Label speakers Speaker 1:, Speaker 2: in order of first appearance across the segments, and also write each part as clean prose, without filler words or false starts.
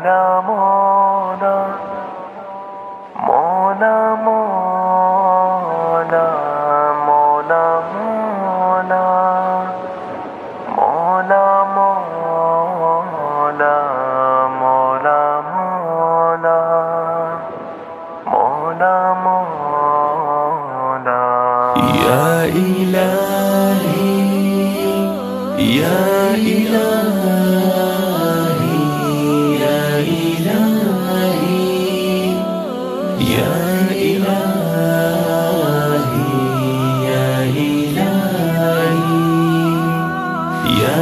Speaker 1: مولا مولا مولا مولا مولا مولا مولا مولا مولا مولا مولا مولا یا الہی یا الہی یا الہی یا الہی یا الہی یا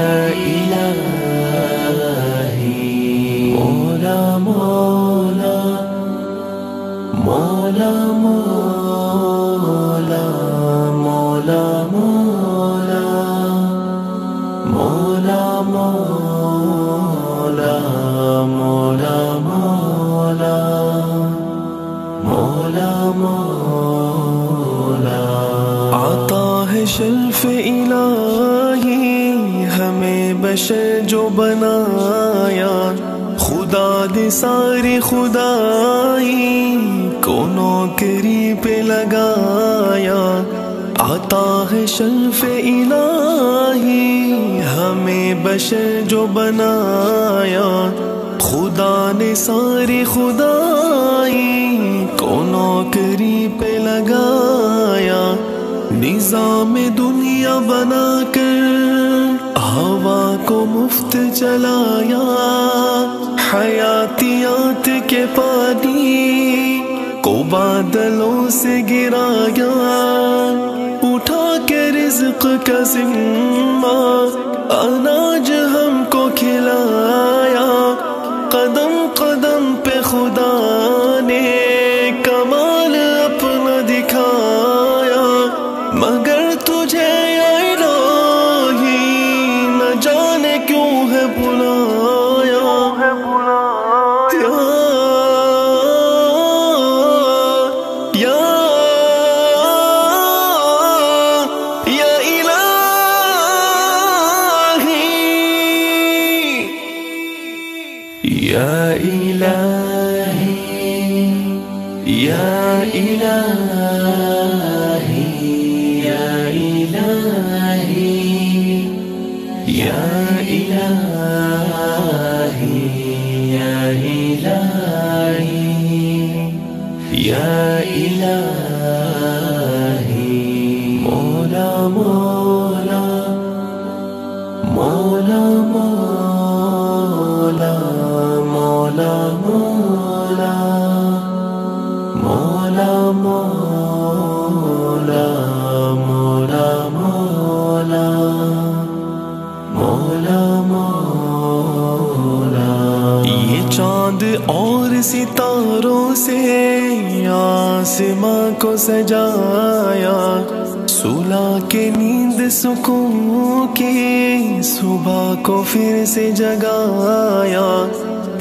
Speaker 1: الہی مولا مولا مولا مولا مولا مولا مولا مولا مولا مولا مولا مولا عطا ہے شرف الہی ہمیں بشر جو بنایا خدا دے ساری خدائی کو نوکری پہ لگایا عطا ہے شرف الہی ہمیں بشر جو بنایا خدا نے ساری خدائی کو نوکری پہ لگایا نظام دنیا بنا کر ہوا کو مفت چلایا حیاتیات کے پانی کو بادلوں سے گرایا اٹھا کے رزق کا ذمہ اناج ہم کو کھلایا قدم قدم پہ خدا نے کمال اپنا دکھایا مگر تجھے یا الہی نہ جانے کیوں ہے بلایا یا الہی یا الہی یا الہی یا الہی یا الہی یا الہی مولا مولا مولا مولا مولا مولا مولا مولا مولا مولا مولا مولا یہ چاند اور ستاروں سے آسماں کو سجایا سلا کے نیند سکون کی صبح کو پھر سے جگایا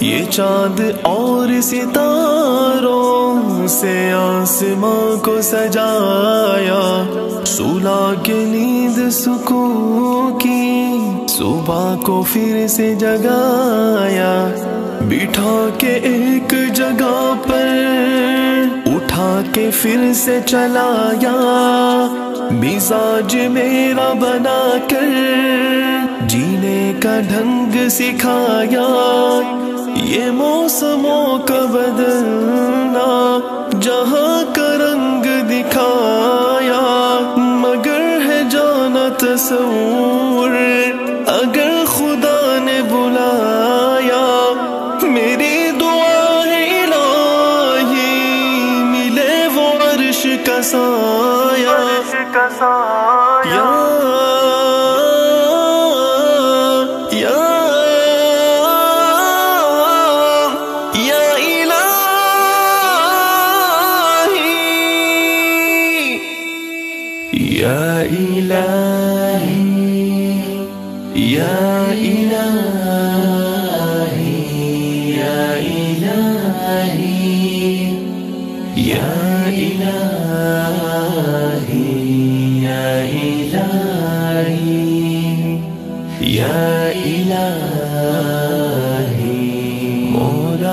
Speaker 1: یہ چاند اور ستاروں سے آسماں کو سجایا سلا کے نیند سکون کی صبح کو پھر سے جگایا بٹھا کے ایک جگہ پر اٹھا کے پھر سے چلایا مزاج میرا بنا کر جینے کا ڈھنگ سکھایا یہ موسموں کا بدلنا جہاں کا رنگ دکھایا مگر ہے جانا تصور اگر خدا نے بلایا میری دعا ہے الہی ملے وہ عرش کا سایہ یا یا الہی یا الہی یا الہی یا الہی یا الہی یا الہی مولا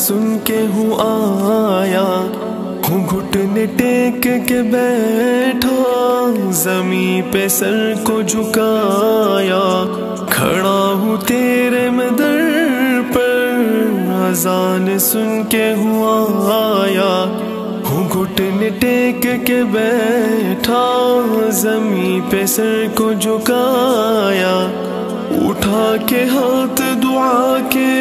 Speaker 1: سن کے ہوں آیا، ہوں گھٹنے ٹیک کے بیٹھا، زمین پہ سر کو جھکایا، کھڑا ہوں تیرے میں در پر، اذان سن کے ہوں آیا، ہوں گھٹنے ٹیک کے بیٹھا، زمین پہ سر کو جھکایا، اٹھا کے ہاتھ دعا کے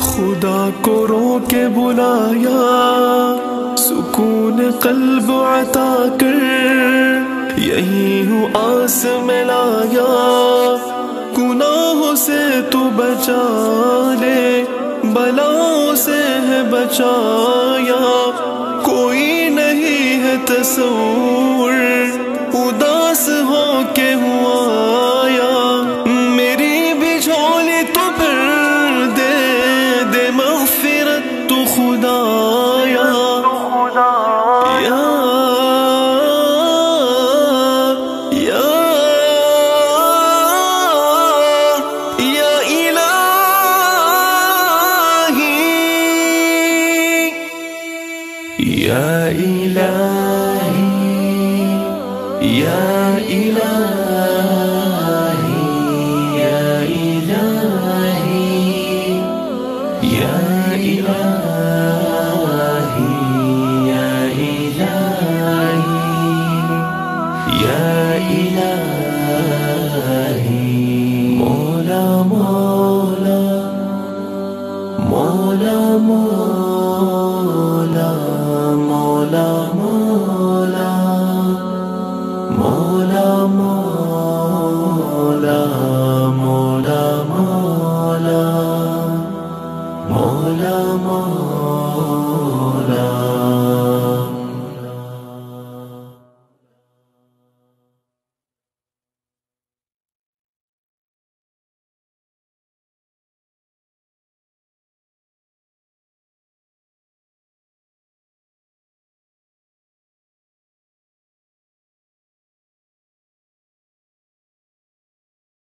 Speaker 1: خدا کو رو کے بلایا، سکون قلب عطا کر یہی ہوں آس میں لایا، گناہوں سے تو بچا لے، بلاؤں سے ہے بچایا، کوئی نہیں ہے تصور، اداس ہو کے ہوں آیا، میری بھی جھولی تو بھر دے، دے مغفرت تو خدایا، یا یا الہی، یا الہی، یا الہی، یا الہی، یا الہی، یا الہی، مولا مولا مولا مولا